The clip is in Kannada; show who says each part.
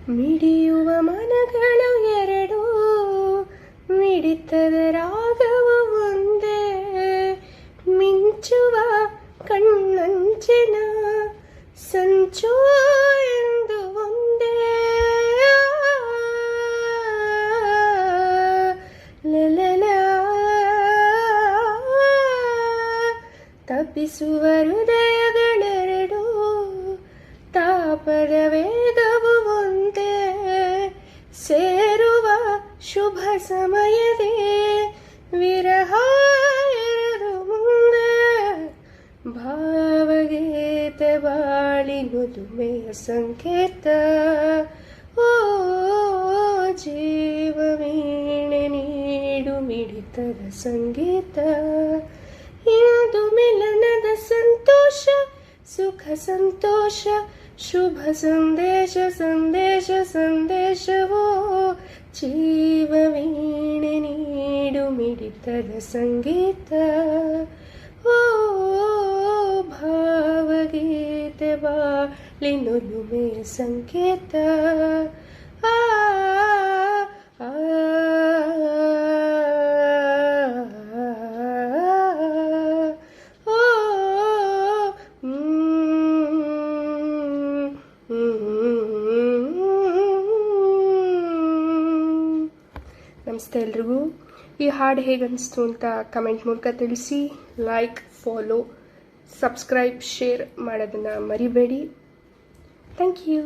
Speaker 1: ಮಿಡಿಯುವ ಮನಗಳು ಎರಡು, ಮಿಡಿತದ ರಾಗವು ಒಂದೇ, ಮಿಂಚುವ ಕಣ್ಣಂಚಿನ ಸಂಚು ಎಂದು ಒಂದೇ. ಲಲಲ ತಪ್ಪಿಸುವ ಹೃದಯಗಳೆರಡು, ತಾಪದ ವೇಗವು ಒಂದೇ, ಸೇರುವ ಶುಭ ಸಮಯದೇ ವಿರಹ ಎರಡು ಮುಂದೆ. ಭಾವಗೀತೆ ಬಾಳಿನುದುಮೆಯ ಸಂಕೇತ, ಓ ಜೀವವೀಣೆ ನೀಡು ಮಿಡಿತದ ಸಂಗೀತ. ಇಂದು ಮಿಲನದ ಸಂತೋಷ, ಸುಖ ಸಂತೋಷ, ಶುಭ ಸಂದೇಶ ಸಂದೇಶ ಸಂದೇಶವೋ. ಜೀವವೀಣೆ ನೀಡು ಮಿಡಿತದ ಸಂಗೀತ, ಓ ಭಾವಗೀತೆ ಬಾಳಿನುಲುಮೆಯ ಸಂಕೇತ. ಆ ಆ ನಮಸ್ತೆ ಎಲ್ರಿಗೂ. ಈ ಹಾಡು ಹೇಗನ್ನಿಸ್ತು ಅಂತ ಕಮೆಂಟ್ ಮೂಲಕ ತಿಳಿಸಿ. ಲೈಕ್, ಫಾಲೋ, ಸಬ್ಸ್ಕ್ರೈಬ್, ಶೇರ್ ಮಾಡೋದನ್ನು ಮರಿಬೇಡಿ. Thank you.